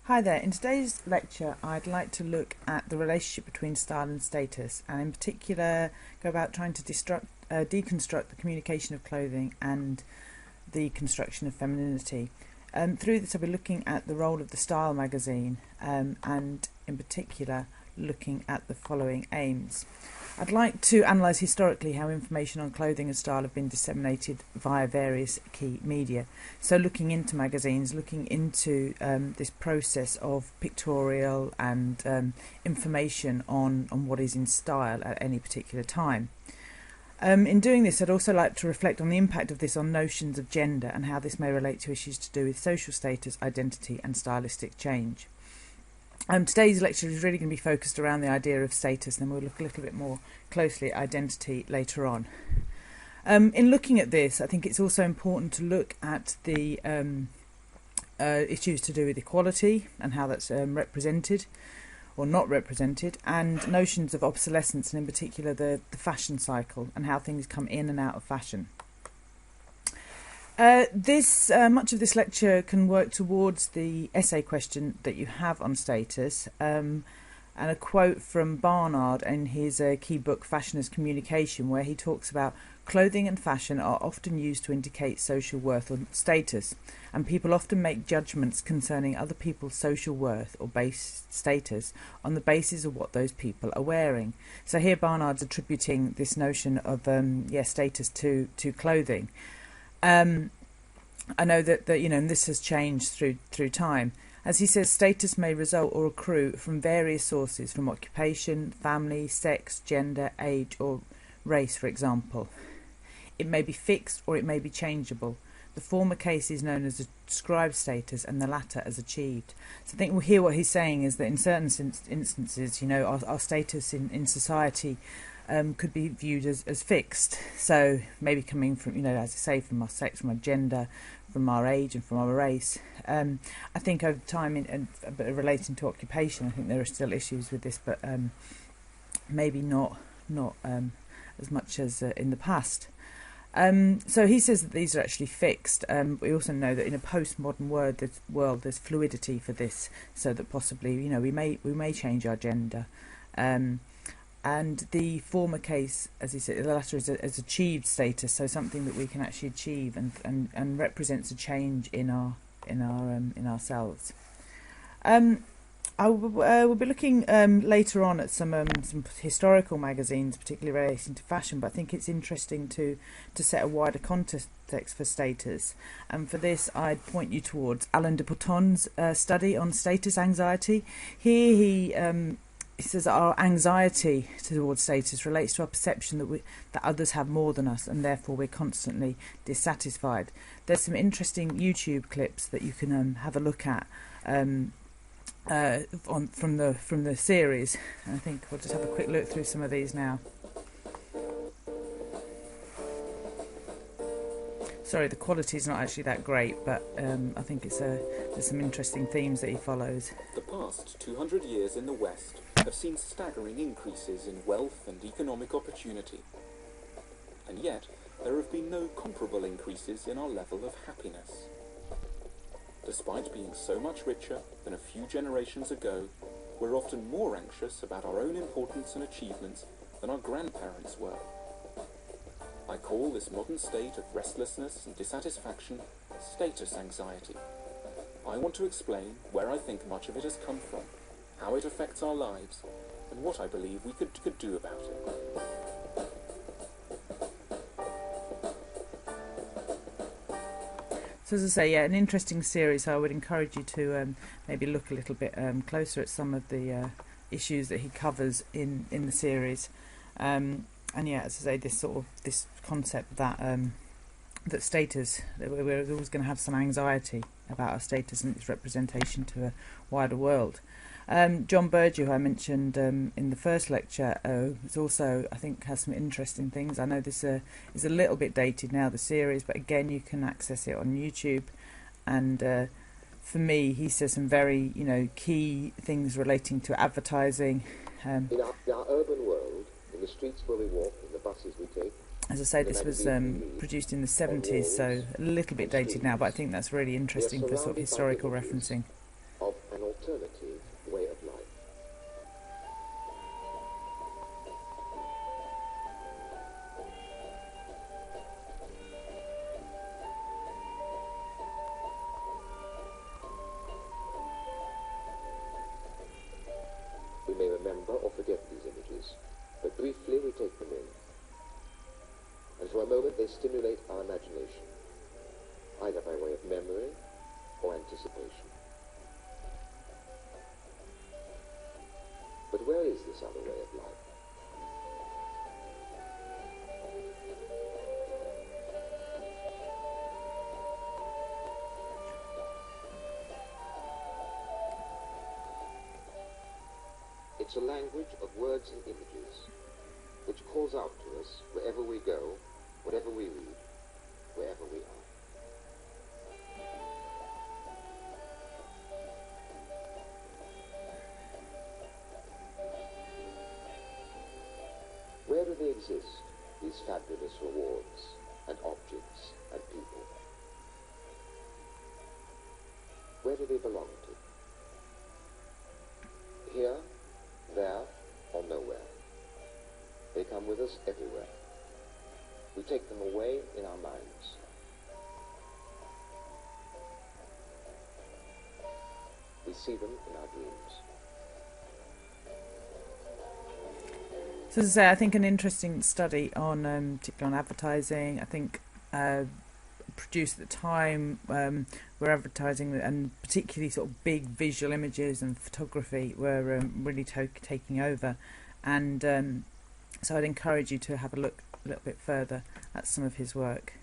Hi there. In today's lecture, I'd like to look at the relationship between style and status, and in particular go about trying to deconstruct the communication of clothing and the construction of femininity. Through this, I'll be looking at the role of the Style magazine, and in particular looking at the following aims. I'd like to analyse historically how information on clothing and style have been disseminated via various key media. So looking into magazines, looking into this process of pictorial and information on what is in style at any particular time. In doing this, I'd also like to reflect on the impact of this on notions of gender and how this may relate to issues to do with social status, identity and stylistic change. Today's lecture is really going to be focused around the idea of status, and then we'll look a little bit more closely at identity later on. In looking at this, I think it's also important to look at the issues to do with equality and how that's represented or not represented, and notions of obsolescence, and in particular the fashion cycle and how things come in and out of fashion. Much of this lecture can work towards the essay question that you have on status, and a quote from Barnard in his key book Fashion as Communication, where he talks about clothing and fashion are often used to indicate social worth or status, and people often make judgments concerning other people's social worth or base status on the basis of what those people are wearing. So here Barnard's attributing this notion of status to clothing. I know that and this has changed through time. As he says, status may result or accrue from various sources, from occupation, family, sex, gender, age or race, for example. It may be fixed or it may be changeable. The former case is known as ascribed status and the latter as achieved. So I think we'll hear what he's saying is that in certain instances, our status in society could be viewed as fixed. So maybe coming from, as I say, from our sex, from our gender, from our age and from our race. I think over time, but relating to occupation, I think there are still issues with this, but maybe not as much as in the past. So he says that these are actually fixed. We also know that in a postmodern world, there's fluidity for this, so that possibly, we may change our gender. And the former case, as he said, the latter is achieved status, so something that we can actually achieve and represents a change in ourselves. We'll be looking later on at some historical magazines, particularly relating to fashion, but I think it's interesting to set a wider context for status. And for this, I'd point you towards Alain de Botton's study on status anxiety. Here he says that our anxiety towards status relates to our perception that others have more than us, and therefore we're constantly dissatisfied. There's some interesting YouTube clips that you can have a look at from the series, and I think we'll just have a quick look through some of these now. Sorry, the quality is not actually that great, but I think there's some interesting themes that he follows. The past 200 years in the West have seen staggering increases in wealth and economic opportunity. And yet, there have been no comparable increases in our level of happiness. Despite being so much richer than a few generations ago, we're often more anxious about our own importance and achievements than our grandparents were. I call this modern state of restlessness and dissatisfaction status anxiety. I want to explain where I think much of it has come from, how it affects our lives, and what I believe we could do about it. So as I say, an interesting series. So I would encourage you to maybe look a little bit closer at some of the issues that he covers in the series. And as I say, this concept that status, that we're always going to have some anxiety about our status and its representation to a wider world. John Burgee, who I mentioned in the first lecture, is also, I think, has some interesting things. I know this is a little bit dated now, the series, but again, you can access it on YouTube. And for me, he says some very, key things relating to advertising. In our urban world, in the streets where we walk, in the buses we take. As I say, this was produced in the 70s, so a little bit dated now, but I think that's really interesting for sort of historical referencing. Of an alternative way of life. We may remember or forget these images, but briefly we take them in, and for a moment they stimulate our imagination, either by way of memory or anticipation. But where is this other way of life? It's a language of words and images, which calls out to us wherever we go, whatever we read, wherever we are. Where do they exist, these fabulous rewards and objects and people? Where do they belong to? Here, there, or nowhere. They come with us everywhere. We take them away in our minds. We see them in our dreams. So as I say, I think an interesting study on, particularly on advertising, I think produced at the time were advertising, and particularly sort of big visual images and photography were really taking over. And so I'd encourage you to have a look a little bit further at some of his work.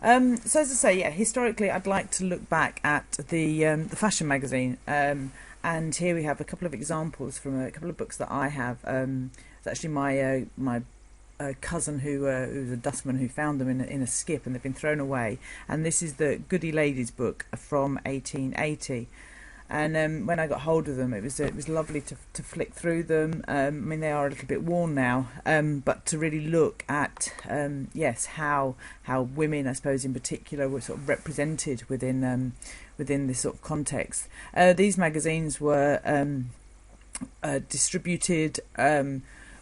So as I say, yeah, historically I'd like to look back at the fashion magazine. And here we have a couple of examples from a couple of books that I have. It's actually my cousin who was a dustman who found them in a skip, and they've been thrown away. And this is the Goody Ladies book from 1880. And when I got hold of them, it was lovely to flick through them. I mean, they are a little bit worn now, but to really look at yes, how women, I suppose in particular, were sort of represented within this sort of context. These magazines were distributed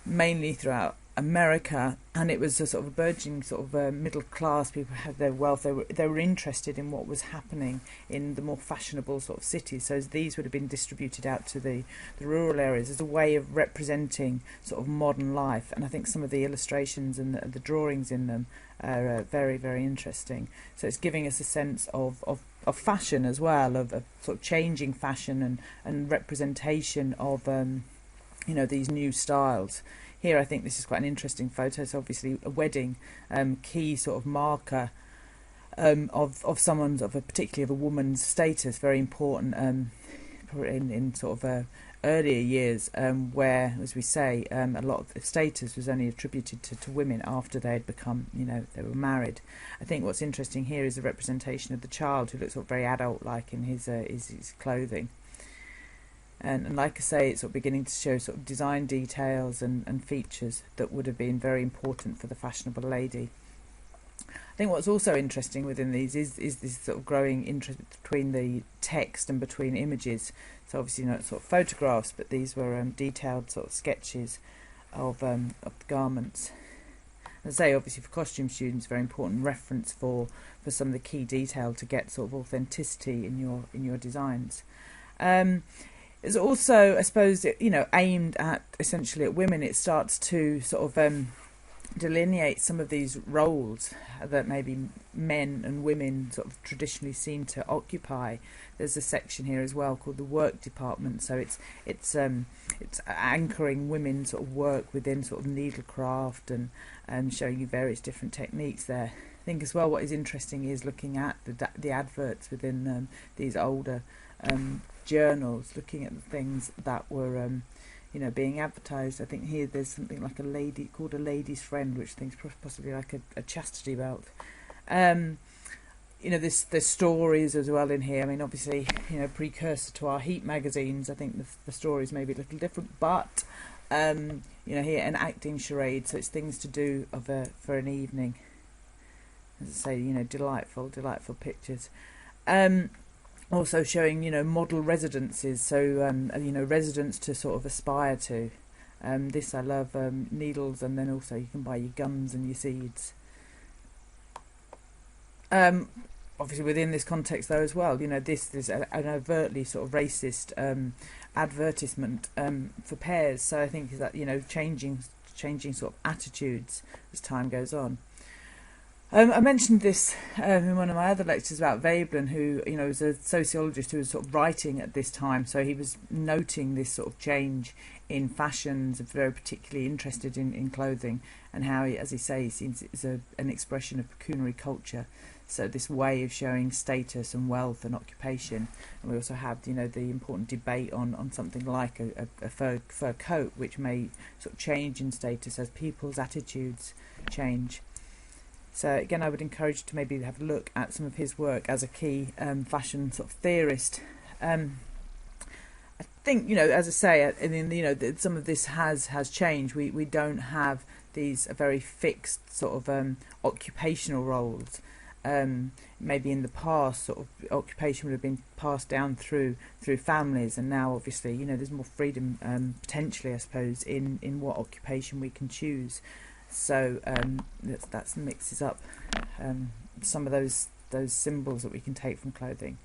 mainly throughout America, and it was a sort of a burgeoning sort of middle class. People had their wealth. They were interested in what was happening in the more fashionable sort of cities. So these would have been distributed out to the rural areas as a way of representing sort of modern life. And I think some of the illustrations and the drawings in them are very, very interesting. So it's giving us a sense of fashion as well, of sort of changing fashion and representation of these new styles. Here I think this is quite an interesting photo. It's obviously a wedding, key sort of marker of someone's, particularly of a woman's status, very important in sort of earlier years, where, as we say, a lot of the status was only attributed to women after they had become, they were married. I think what's interesting here is the representation of the child, who looks sort of very adult-like in his clothing. And like I say, it's sort of beginning to show sort of design details and features that would have been very important for the fashionable lady. I think what's also interesting within these is this sort of growing interest between the text and between images. So obviously not sort of photographs, but these were detailed sort of sketches of the garments. As I say, obviously for costume students, very important reference for some of the key detail to get sort of authenticity in your designs. It's also, I suppose, aimed at essentially at women. It starts to sort of delineate some of these roles that maybe men and women sort of traditionally seem to occupy. There's a section here as well called the work department. So it's anchoring women's sort of work within sort of needlecraft and showing you various different techniques there. I think as well what is interesting is looking at the adverts within these older journals, looking at the things that were being advertised. I think here there's something like a lady called a lady's friend, which I think is possibly like a chastity belt. There's stories as well in here. I mean, obviously, precursor to our Heat magazines, I think the stories may be a little different, but here an acting charade, so it's things to do for an evening. As I say, delightful pictures. Also showing, model residences, so residents to sort of aspire to. This I love, needles, and then also you can buy your gums and your seeds. Obviously within this context though as well, this is an overtly sort of racist advertisement for pears. So I think is that changing sort of attitudes as time goes on. I mentioned this in one of my other lectures about Veblen, who was a sociologist who was sort of writing at this time. So he was noting this sort of change in fashions, very particularly interested in clothing, and how, as he says, it's an expression of pecuniary culture. So this way of showing status and wealth and occupation. And we also have, the important debate on something like a fur coat, which may sort of change in status as people's attitudes change. So again, I would encourage you to maybe have a look at some of his work as a key fashion sort of theorist. I think, as I say, some of this has changed. We don't have these very fixed sort of occupational roles. Maybe in the past, sort of occupation would have been passed down through families, and now obviously, there's more freedom potentially, I suppose, in what occupation we can choose. So that mixes up some of those symbols that we can take from clothing.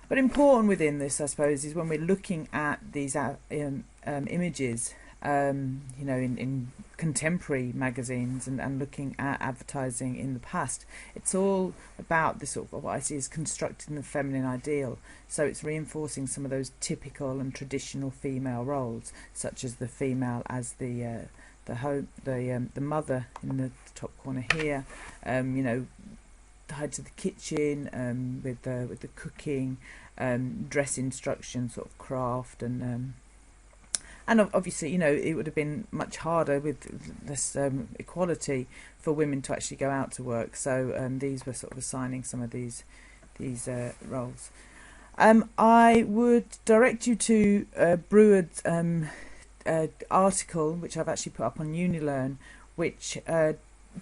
But important within this, I suppose, is when we're looking at these images, in contemporary magazines and looking at advertising in the past, it's all about this sort of what I see as constructing the feminine ideal. So it's reinforcing some of those typical and traditional female roles, such as the female as the mother in the top corner here, tied to the kitchen, with the cooking, dress instruction, sort of craft, and obviously, it would have been much harder with this equality for women to actually go out to work. So these were sort of assigning some of these roles. I would direct you to Brewer's article, which I've actually put up on Unilearn, which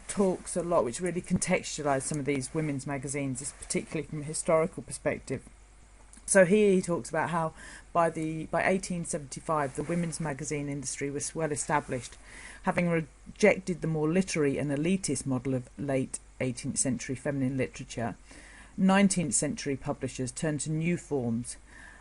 talks a lot, which really contextualised some of these women's magazines, particularly from a historical perspective. So here he talks about how by 1875 the women's magazine industry was well established, having rejected the more literary and elitist model of late 18th century feminine literature. 19th century publishers turned to new forms,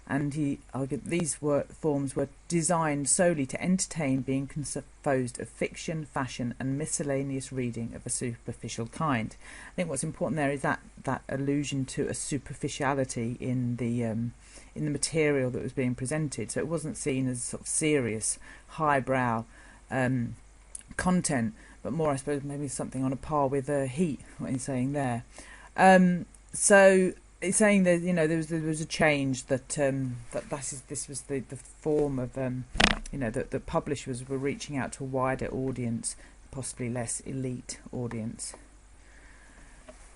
and he argued these forms were designed solely to entertain, being composed of fiction, fashion and miscellaneous reading of a superficial kind. I think what's important there is that allusion to a superficiality in the material that was being presented. So it wasn't seen as sort of serious, highbrow content, but more, I suppose, maybe something on a par with Heat, what he's saying there. So it's saying that there was a change that this was the form of that the publishers were reaching out to a wider audience, possibly less elite audience.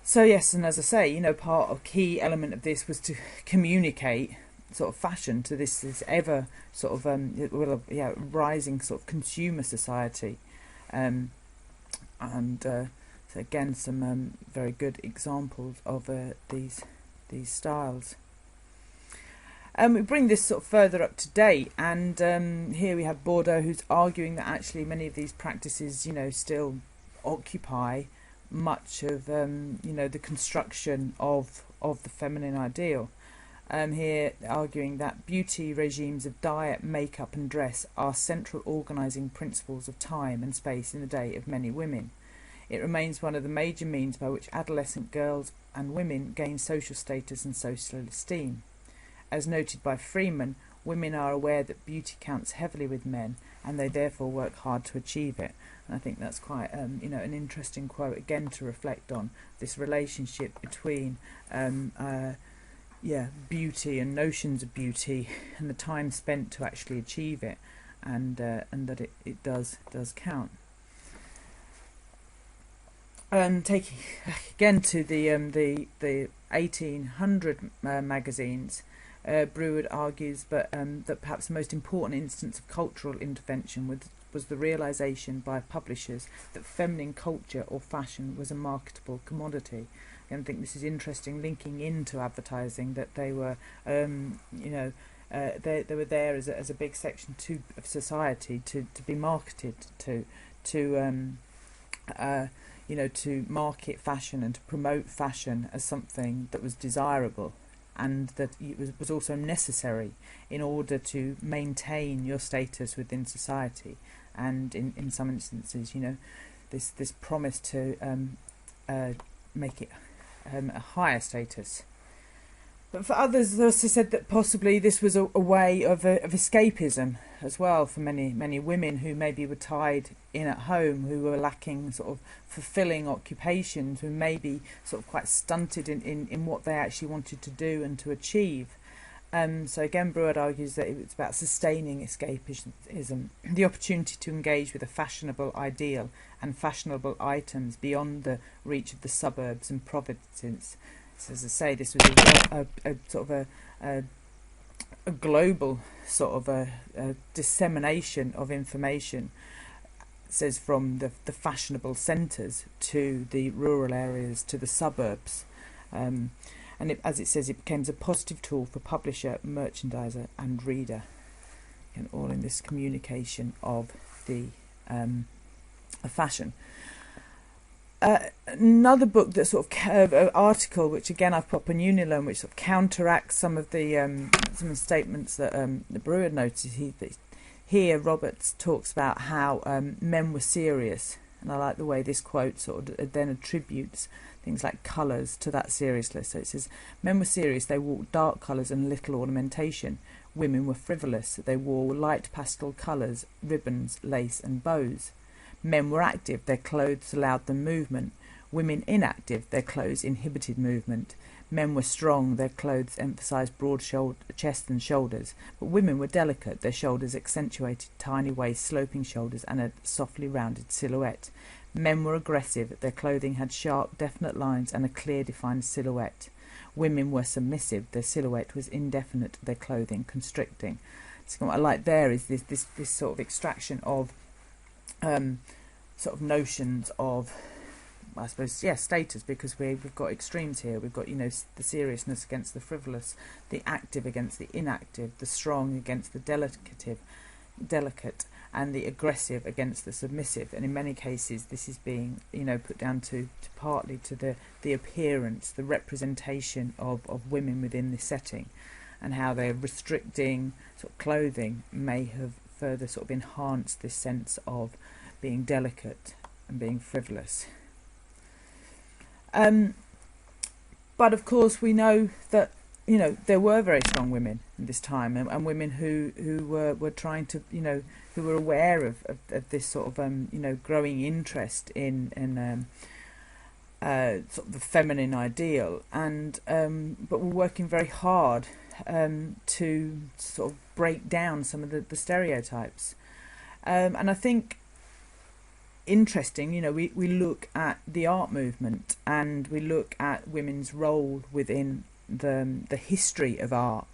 So yes, and as I say, part of key element of this was to communicate sort of fashion to this ever sort of rising sort of consumer society, so again some very good examples of these styles. We bring this sort of further up to date, and here we have Bordeaux, who's arguing that actually many of these practices, still occupy much of the construction of the feminine ideal. Here arguing that beauty regimes of diet, makeup and dress are central organising principles of time and space in the day of many women. It remains one of the major means by which adolescent girls and women gain social status and social esteem. As noted by Freeman, women are aware that beauty counts heavily with men, and they therefore work hard to achieve it. And I think that's quite an interesting quote again to reflect on this relationship between beauty and notions of beauty and the time spent to actually achieve it, and that it does count. Taking again to the 1800 magazines, Brewer argues that perhaps the most important instance of cultural intervention was the realisation by publishers that feminine culture or fashion was a marketable commodity. I I think this is interesting, linking into advertising, that they were, they were there as a big section of society to be marketed to to market fashion and to promote fashion as something that was desirable, and that it was also necessary in order to maintain your status within society, and in some instances, this promise to make it a higher status. But for others, they also said that possibly this was a way of escapism as well for many women who maybe were tied in at home, who were lacking sort of fulfilling occupations, who may be sort of quite stunted in what they actually wanted to do and to achieve. So again, Brewer argues that it's about sustaining escapism, the opportunity to engage with a fashionable ideal and fashionable items beyond the reach of the suburbs and provinces. So as I say, this was a sort of a global sort of a dissemination of information. It says from the fashionable centres to the rural areas to the suburbs. And as it says, it becomes a positive tool for publisher, merchandiser and reader, and all in this communication of the fashion. Another book that sort of article, which again I've put up on Unilearn, which sort of counteracts some of the statements that the Brewer noted. Here Roberts talks about how men were serious, and I like the way this quote sort of then attributes things like colours to that seriousness. So it says, men were serious, they wore dark colours and little ornamentation. Women were frivolous, they wore light pastel colours, ribbons, lace and bows. Men were active, their clothes allowed them movement. Women inactive, their clothes inhibited movement. Men were strong, their clothes emphasised broad chest and shoulders. But women were delicate, their shoulders accentuated tiny waist, sloping shoulders and a softly rounded silhouette. Men were aggressive, their clothing had sharp, definite lines and a clear, defined silhouette. Women were submissive, their silhouette was indefinite, their clothing constricting. So what I like there is this sort of extraction of sort of notions of, I suppose, status, because we've got extremes here. We've got, the seriousness against the frivolous, the active against the inactive, the strong against the delicate, and the aggressive against the submissive. And in many cases, this is being, put down to partly to the appearance, the representation of women within this setting, and how their restricting sort of clothing may have further sort of enhanced this sense of being delicate and being frivolous. But of course we know that there were very strong women in this time, and women who were trying to who were aware of this sort of growing interest in sort of the feminine ideal, and but were working very hard to sort of break down some of the stereotypes. And I think interesting, we look at the art movement, and we look at women's role within the history of art,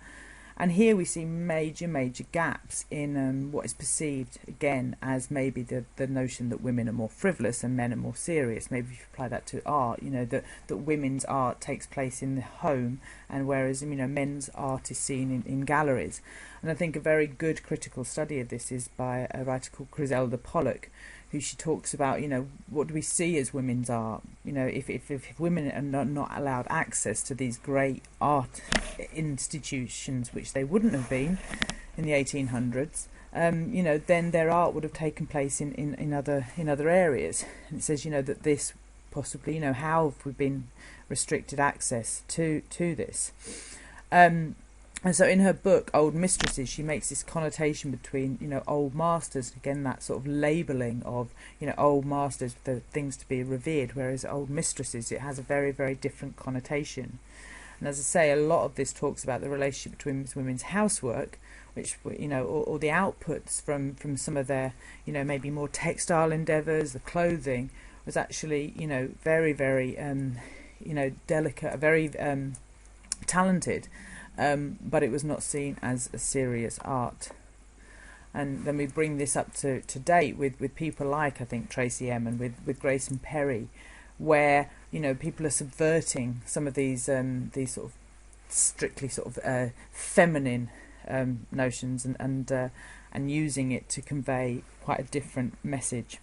and here we see major gaps in what is perceived again as maybe the notion that women are more frivolous and men are more serious. Maybe if you apply that to art, that women's art takes place in the home, and whereas men's art is seen in galleries. And I think a very good critical study of this is by a writer called Griselda Pollock, who she talks about, what do we see as women's art? If women are not allowed access to these great art institutions, which they wouldn't have been in the 1800s, then their art would have taken place in other areas. And it says, that this possibly, how have we been restricted access to this? And so in her book, Old Mistresses, she makes this connotation between, old masters, again, that sort of labelling of, old masters, the things to be revered, whereas old mistresses, it has a very, very different connotation. And as I say, a lot of this talks about the relationship between women's housework, which, or the outputs from some of their, maybe more textile endeavours, the clothing, was actually, very, very, delicate, very talented. But it was not seen as a serious art. And then we bring this up to date with people like, I think, Tracy Emin, with Grayson Perry, where, you know, people are subverting some of these sort of strictly sort of feminine notions and using it to convey quite a different message.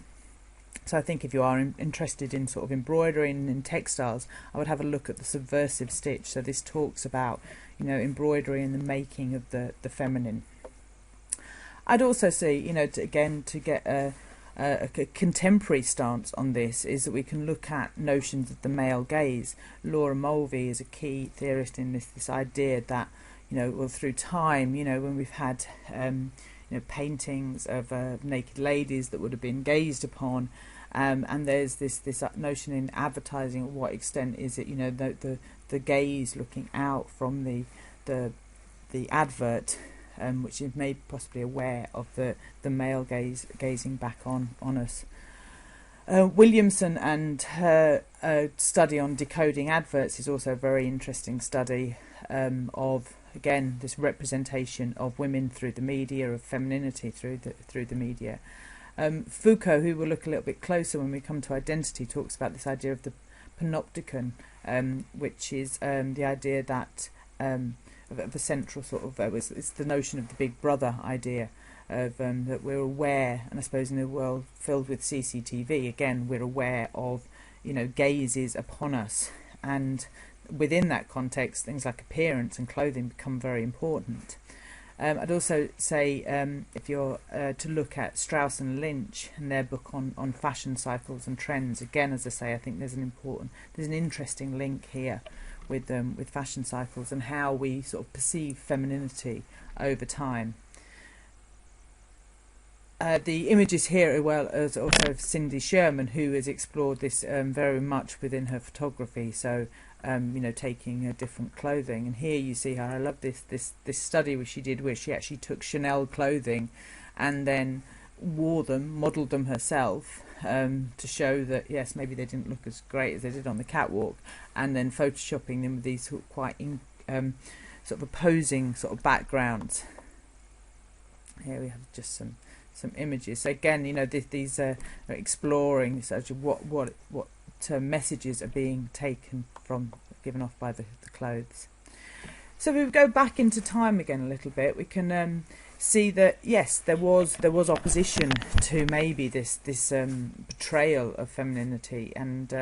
So I think if you are interested in sort of embroidery and in textiles, I would have a look at the subversive stitch. So this talks about, you know, embroidery and the making of the feminine. I'd also see, you know, to get a contemporary stance on this is that we can look at notions of the male gaze. Laura Mulvey is a key theorist in this idea that, you know, well, through time, you know, when we've had you know, paintings of naked ladies that would have been gazed upon, and there's this notion in advertising, at what extent is it, you know, the gaze looking out from the advert, which is made possibly aware of the male gazing back on us. Williamson and her study on decoding adverts is also a very interesting study of, again, this representation of women through the media, of femininity through the media. Foucault, who we'll look a little bit closer when we come to identity, talks about this idea of the panopticon, which is the idea that of a central sort of it's the notion of the big brother idea of that we're aware, and I suppose in a world filled with CCTV, again, we're aware of, you know, gazes upon us, and within that context, things like appearance and clothing become very important. I'd also say if you're to look at Strauss and Lynch and their book on fashion cycles and trends, again, as I say, I think there's an interesting link here with fashion cycles and how we sort of perceive femininity over time. The images here, well, as also of Cindy Sherman, who has explored this very much within her photography. So, you know, taking different clothing, and here you see her. I love this study which she did, where she actually took Chanel clothing, and then wore them, modelled them herself, to show that yes, maybe they didn't look as great as they did on the catwalk, and then photoshopping them with these sort of quite sort of opposing sort of backgrounds. Here we have just some images. So again, you know, these are exploring such what messages are being given off by the clothes. So if we go back into time again a little bit, we can see that yes, there was opposition to maybe this betrayal of femininity, and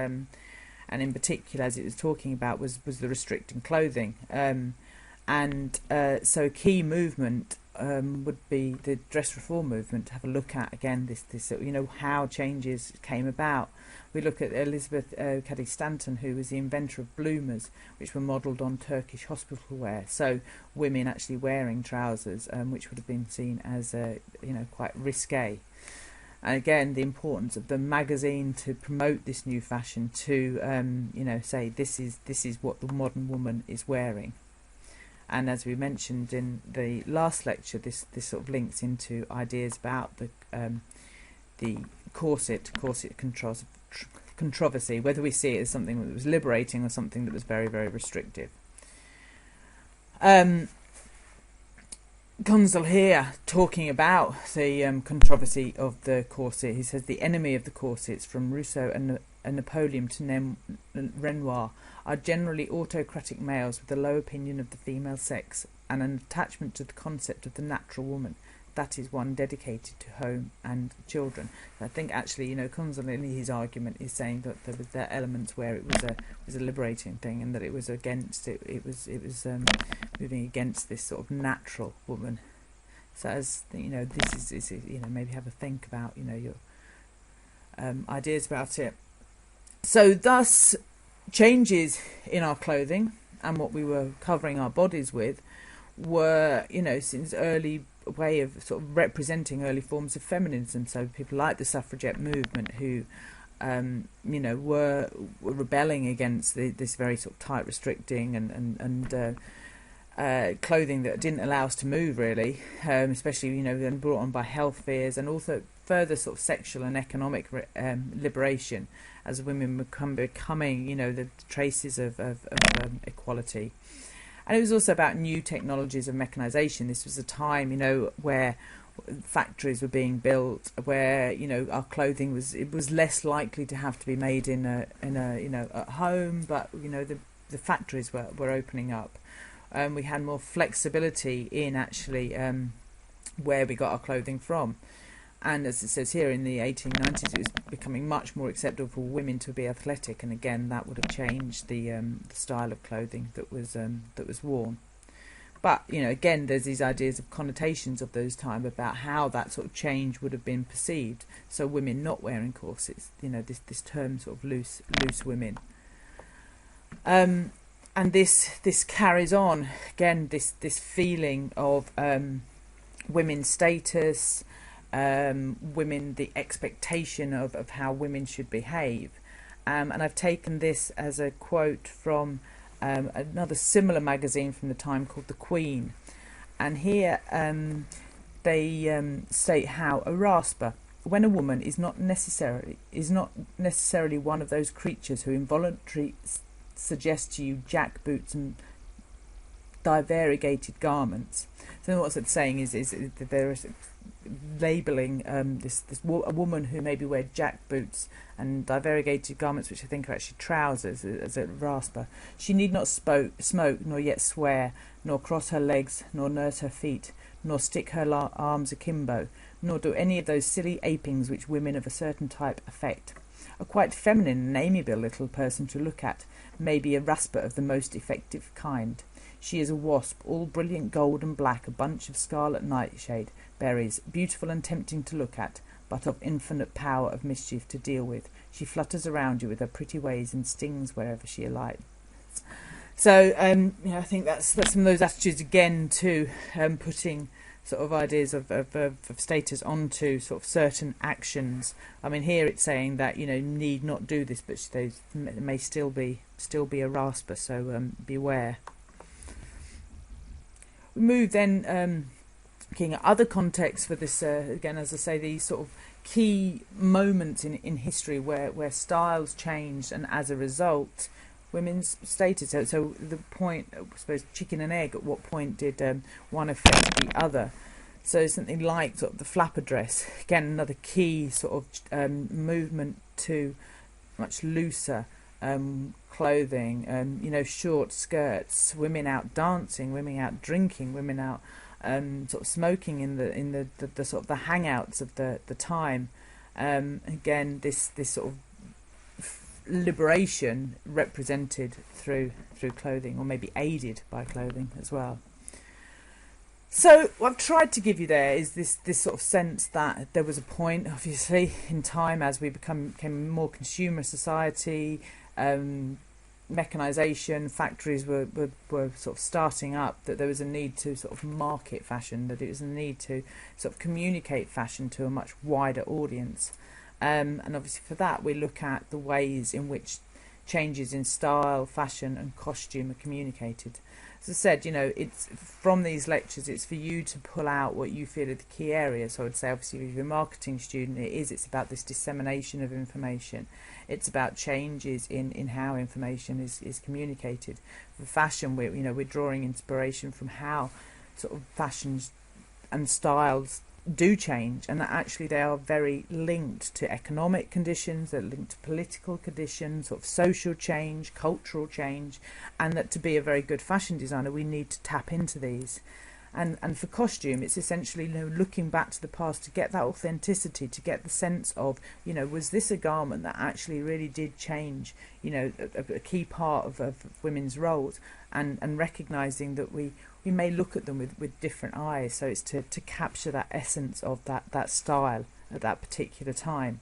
in particular, as it was talking about, was the restricting clothing, and so a key movement would be the dress reform movement, to have a look at again this you know, how changes came about. We look at Elizabeth Cady Stanton, who was the inventor of bloomers, which were modelled on Turkish hospital wear. So women actually wearing trousers, which would have been seen as you know, quite risque. And again, the importance of the magazine to promote this new fashion, to you know, say this is what the modern woman is wearing. And as we mentioned in the last lecture, this sort of links into ideas about the corset controversy, whether we see it as something that was liberating or something that was very, very restrictive. Kunzel here talking about the controversy of the corset. He says the enemy of the corsets, from Rousseau and Napoleon to Renoir, are generally autocratic males with a low opinion of the female sex and an attachment to the concept of the natural woman, that is, one dedicated to home and children. I think actually, you know, Kunzel in his argument is saying that there were elements where it was a liberating thing, and that it was against it was moving against this sort of natural woman. So as you know, this is you know, maybe have a think about, you know, your ideas about it. So thus, changes in our clothing and what we were covering our bodies with were, you know, since early way of sort of representing early forms of feminism. So people like the suffragette movement, who you know, were rebelling against this very sort of tight restricting and clothing that didn't allow us to move really, especially, you know, then brought on by health fears, and also further sort of sexual and economic liberation as women becoming, you know, the traces of equality. And it was also about new technologies of mechanisation. This was a time, you know, where factories were being built, where our clothing was less likely to have to be made in a at home, but the factories were opening up. We had more flexibility in actually where we got our clothing from. And as it says here, in the 1890s, it was becoming much more acceptable for women to be athletic, and again, that would have changed the style of clothing that was worn. But again, there's these ideas of connotations of those time about how that sort of change would have been perceived. So women not wearing corsets, this term sort of loose women. And this carries on again, this feeling of women's status. Women, the expectation of how women should behave. And I've taken this as a quote from another similar magazine from the time called The Queen. And here they state how a rasper, when a woman is not necessarily one of those creatures who involuntarily suggest to you jackboots and divariegated garments. So what it's saying is that there is labelling a woman who maybe wear jack boots and divariegated garments, which I think are actually trousers, as a rasper. She need not smoke, nor yet swear, nor cross her legs, nor nurse her feet, nor stick her arms akimbo, nor do any of those silly apings which women of a certain type affect. A quite feminine and amiable little person to look at, may be a rasper of the most effective kind. She is a wasp, all brilliant gold and black, a bunch of scarlet nightshade berries, beautiful and tempting to look at, but of infinite power of mischief to deal with. She flutters around you with her pretty ways and stings wherever she alights. So, I think that's some of those attitudes again to putting sort of ideas of status onto sort of certain actions. I mean, here it's saying that need not do this, but they may still be a rasper. So beware. We move then, looking at other contexts for this, again, as I say, these sort of key moments in history where styles changed, and as a result, women's status. So the point, I suppose, chicken and egg, at what point did one affect the other? So something like sort of the flapper dress, again, another key sort of movement to much looser clothing, short skirts, women out dancing, women out drinking, women out sort of smoking in the sort of the hangouts of the time. Again, this sort of liberation represented through clothing, or maybe aided by clothing as well. So what I've tried to give you there is this sort of sense that there was a point, obviously, in time as we became a more consumer society, mechanisation, factories were sort of starting up, that there was a need to sort of market fashion, that it was a need to sort of communicate fashion to a much wider audience. And obviously for that we look at the ways in which changes in style, fashion and costume are communicated. As I said, it's from these lectures, it's for you to pull out what you feel are the key areas. So I would say, obviously, if you're a marketing student, it's about this dissemination of information. It's about changes in how information is communicated. For fashion, we're drawing inspiration from how sort of fashions and styles do change, and that actually they are very linked to economic conditions, they're linked to political conditions, sort of social change, cultural change, and that to be a very good fashion designer we need to tap into these. And for costume, it's essentially looking back to the past to get that authenticity, to get the sense of was this a garment that actually really did change a key part of women's roles, and recognising that we may look at them with different eyes. So it's to capture that essence of that style at that particular time.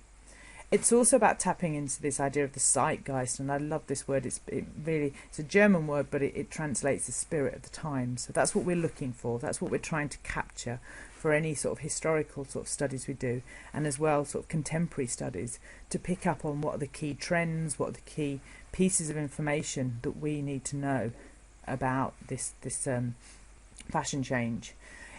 It's also about tapping into this idea of the zeitgeist, and I love this word. It's a German word, but it translates the spirit of the time. So that's what we're looking for. That's what we're trying to capture for any sort of historical sort of studies we do, and as well sort of contemporary studies, to pick up on what are the key trends, what are the key pieces of information that we need to know about this fashion change.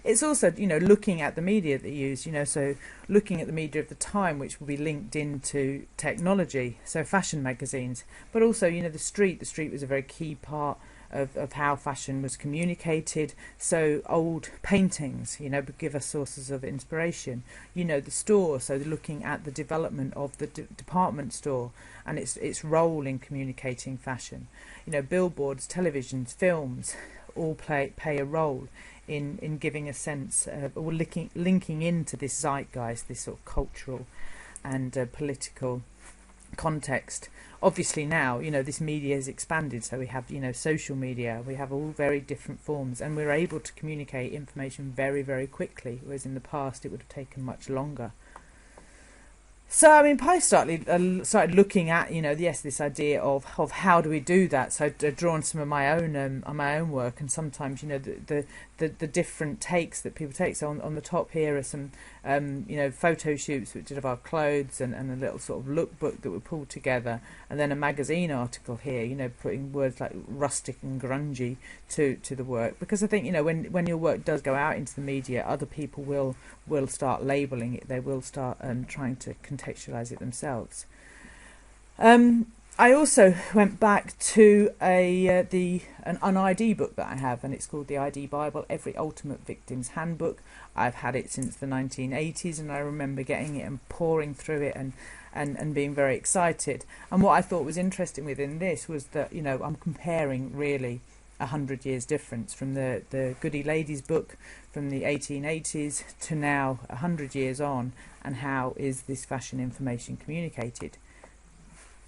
It's also, looking at the media that you use, so looking at the media of the time, which will be linked into technology, so fashion magazines, but also, the street. The street was a very key part of how fashion was communicated. So old paintings, give us sources of inspiration. The store, so looking at the development of the department store and its role in communicating fashion. Billboards, televisions, films all play a role in giving a sense of, or linking into this zeitgeist, this sort of cultural and political context. Obviously now, this media has expanded, so we have, social media, we have all very different forms, and we're able to communicate information very, very quickly, whereas in the past it would have taken much longer. So, I started looking at, this idea of how do we do that. So I've drawn some of my own work, and sometimes, the different takes that people take. So on the top here are some, photo shoots which did of our clothes, and a little sort of lookbook that we pulled together, and then a magazine article here, putting words like rustic and grungy to the work, because I think, when your work does go out into the media, other people will start labelling it. They will start trying to contextualise it themselves. I also went back to an ID book that I have, and it's called the ID Bible, Every Ultimate Victim's Handbook. I've had it since the 1980s, and I remember getting it and pouring through it and being very excited. And what I thought was interesting within this was that, I'm comparing really 100 years difference from the Goody Ladies book from the 1880s to now 100 years on, and how is this fashion information communicated.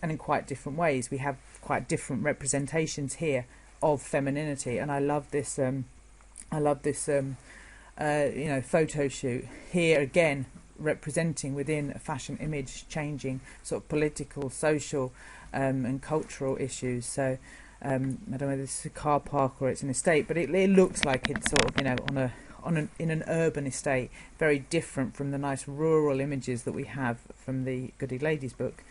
And in quite different ways. We have quite different representations here of femininity, and I love this. Photo shoot here again, representing within a fashion image, changing sort of political, social, and cultural issues. So I don't know whether this is a car park or it's an estate, but it looks like it's sort of in an urban estate, very different from the nice rural images that we have from the Goody Ladies book.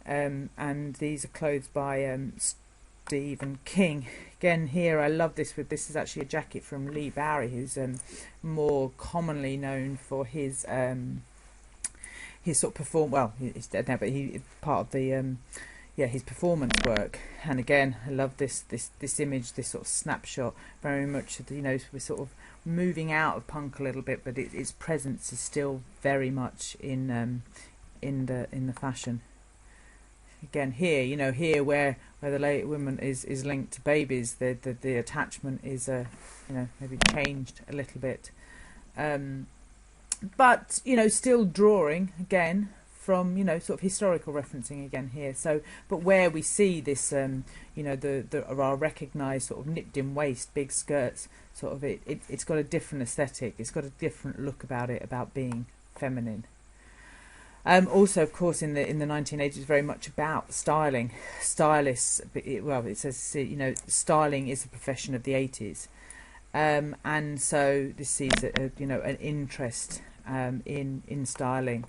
And these are clothes by Stephen King. Again, here I love this. This is actually a jacket from Lee Bowery, who's more commonly known for his sort of he's dead now, but he part of the his performance work. And again, I love this image, this sort of snapshot, very much. We're sort of moving out of punk a little bit, but its presence is still very much in the fashion. Again, here where the late woman is linked to babies, the attachment is maybe changed a little bit, but still drawing again from sort of historical referencing again here. So, but where we see this, our recognised sort of nipped in waist, big skirts, sort of it's got a different aesthetic. It's got a different look about it, about being feminine. Also, of course, in the 1980s, very much about styling. Stylists, it says styling is a profession of the 80s, and so this sees an interest in styling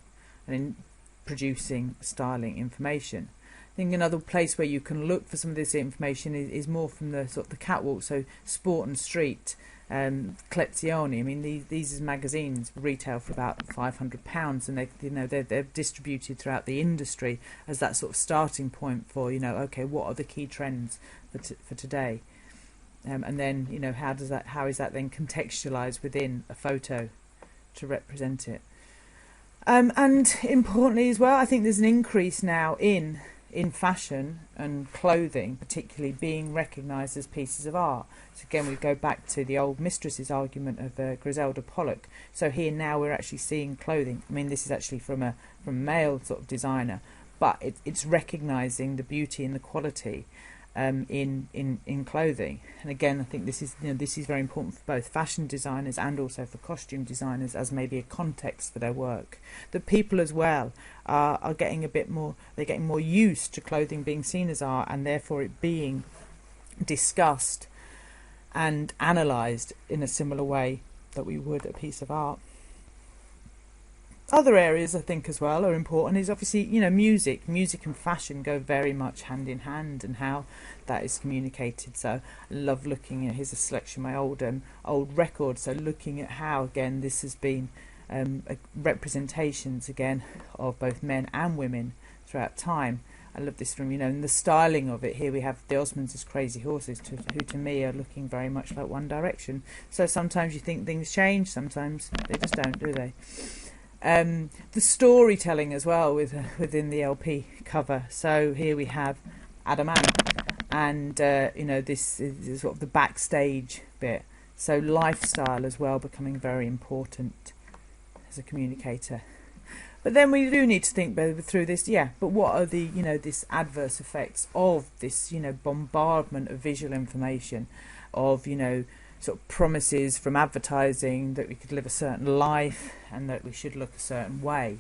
and in producing styling information. I think another place where you can look for some of this information is more from the sort of the catwalk, so Sport and Street. Collezioni. I mean, these magazines retail for about £500, and they're distributed throughout the industry as that sort of starting point for okay, what are the key trends for today, and then how is that then contextualized within a photo to represent it, and importantly as well, I think there's an increase now in fashion and clothing, particularly being recognised as pieces of art. So again, we go back to the old mistress's argument of Griselda Pollock. So here now we're actually seeing clothing. I mean, this is actually from a male sort of designer, but it's recognising the beauty and the quality in clothing. And again, I think this is very important for both fashion designers and also for costume designers as maybe a context for their work. That people as well are getting a bit more, they're getting more used to clothing being seen as art, and therefore it being discussed and analysed in a similar way that we would a piece of art. Other areas I think as well are important is obviously music and fashion go very much hand in hand, and how that is communicated. So I love looking at, here's a selection of my old records, so looking at how again this has been representations again of both men and women throughout time, I love this from, in the styling of it. Here we have the Osmonds as crazy horses, who to me are looking very much like One Direction. So sometimes you think things change, sometimes they just don't, do they? The storytelling as well within the LP cover. So here we have Adam and this is sort of the backstage bit. So lifestyle as well becoming very important as a communicator. But then we do need to think through this, but what are the, this adverse effects of this, bombardment of visual information, of, sort of promises from advertising that we could live a certain life and that we should look a certain way.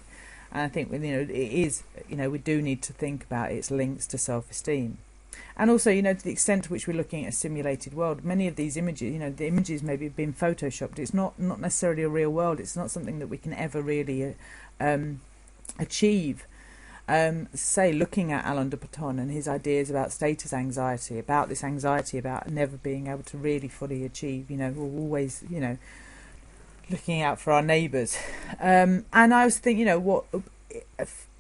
And I think, it is, we do need to think about its links to self-esteem. And also, to the extent to which we're looking at a simulated world, many of these images, the images maybe have been photoshopped. It's not necessarily a real world. It's not something that we can ever really achieve. Say, looking at Alain de Botton and his ideas about status anxiety, about this anxiety about never being able to really fully achieve, we're always, looking out for our neighbours. And I was thinking,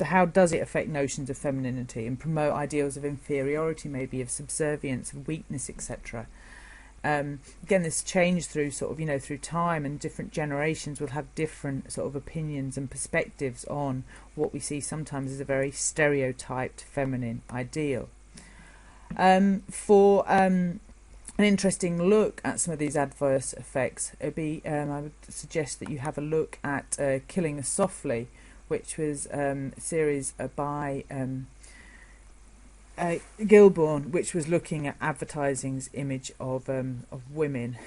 how does it affect notions of femininity and promote ideals of inferiority, maybe of subservience, of weakness, etc. Again, this change through sort of, through time, and different generations will have different sort of opinions and perspectives on what we see sometimes as a very stereotyped feminine ideal. For an interesting look at some of these adverse effects, I would suggest that you have a look at Killing Us Softly, which was a series by Gilbourne, which was looking at advertising's image of women,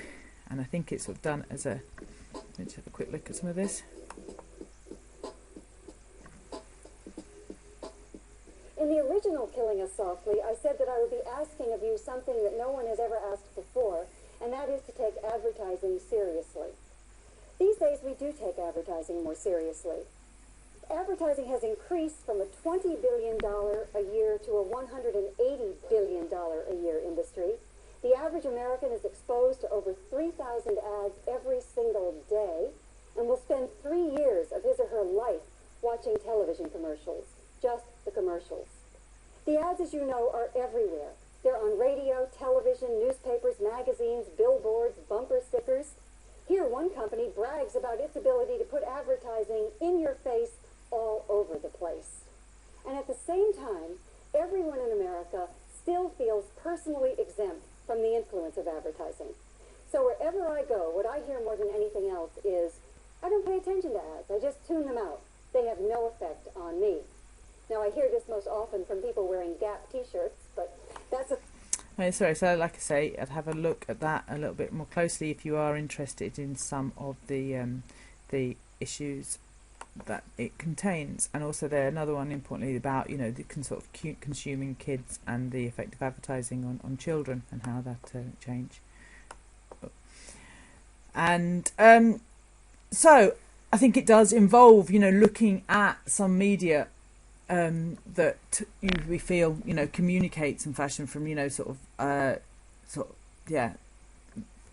and I think it's sort of done as a. Let's have a quick look at some of this. In the original Killing Us Softly, I said that I would be asking of you something that no one has ever asked before, and that is to take advertising seriously. These days we do take advertising more seriously. Advertising has increased from a $20 billion a year to a $180 billion a year industry. The average American is exposed to over 3,000 ads every single day and will spend 3 years of his or her life watching television commercials, just the commercials. The ads, as you know, are everywhere. They're on radio, television, newspapers, magazines, billboards, bumper stickers. Here, one company brags about its ability to put advertising in your face all over the place. And at the same time, everyone in America still feels personally exempt from the influence of advertising. So wherever I go, what I hear more than anything else is, I don't pay attention to ads, I just tune them out. They have no effect on me. Now, I hear this most often from people wearing Gap t-shirts, but that's a... Sorry, so like I say, I'd have a look at that a little bit more closely if you are interested in some of the issues that it contains. And also there another one importantly about the sort of consuming kids and the effect of advertising on children and how that change. And so I think it does involve looking at some media that we feel communicates in fashion from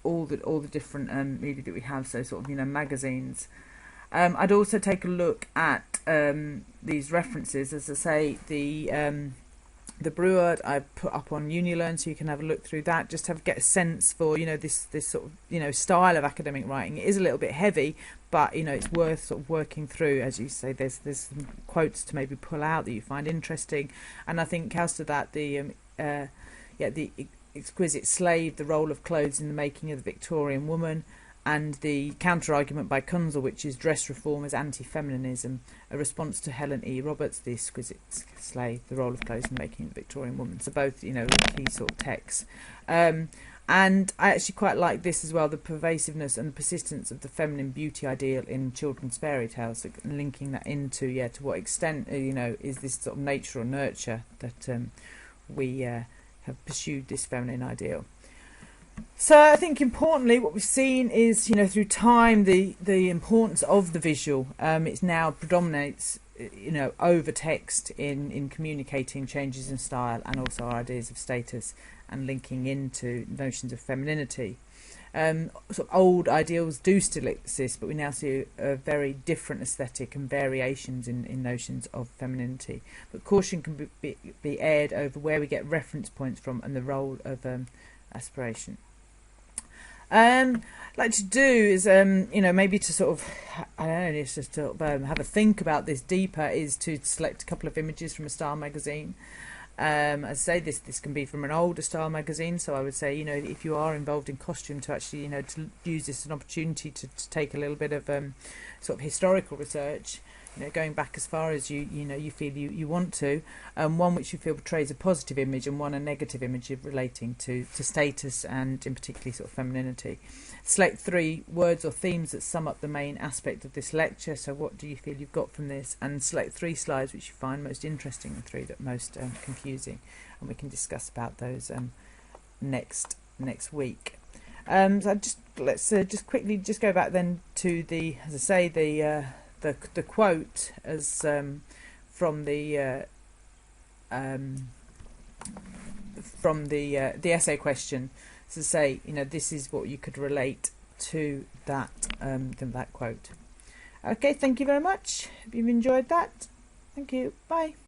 all the different media that we have, so sort of magazines. I'd also take a look at these references, as I say, the Brewer I put up on UniLearn, so you can have a look through that, just to get a sense for this sort of style of academic writing. It is a little bit heavy, but it's worth sort of working through. As you say, there's some quotes to maybe pull out that you find interesting, and I think house to that the exquisite slave, the role of clothes in the making of the Victorian woman, and the counter-argument by Kunzel, which is dress reform as anti-feminism, a response to Helen E. Roberts, The Exquisite Slave, the role of clothes in the making of the Victorian woman. So both, key sort of texts. And I actually quite like this as well, the pervasiveness and persistence of the feminine beauty ideal in children's fairy tales, so linking that into, to what extent, is this sort of nature or nurture that we have pursued this feminine ideal. So I think importantly what we've seen is, through time, the importance of the visual. It now predominates, over text in communicating changes in style and also our ideas of status and linking into notions of femininity. sort of old ideals do still exist, but we now see a very different aesthetic and variations in notions of femininity. But caution can be aired over where we get reference points from and the role of aspiration. Like to do is maybe to sort of, I don't know, just to have a think about this deeper, is to select a couple of images from a style magazine. As I say, this can be from an older style magazine, so I would say, if you are involved in costume, to actually, to use this as an opportunity to take a little bit of sort of historical research, going back as far as you feel you want to, one which you feel portrays a positive image and one a negative image relating to status and in particular sort of femininity. Select 3 words or themes that sum up the main aspect of this lecture. So what do you feel you've got from this? And select 3 slides which you find most interesting and 3 that most confusing, and we can discuss about those next week. So let's just quickly go back then to the, as I say, the quote as from the essay question, to say, this is what you could relate to that quote. Okay, thank you very much. If you've enjoyed that, thank you. Bye.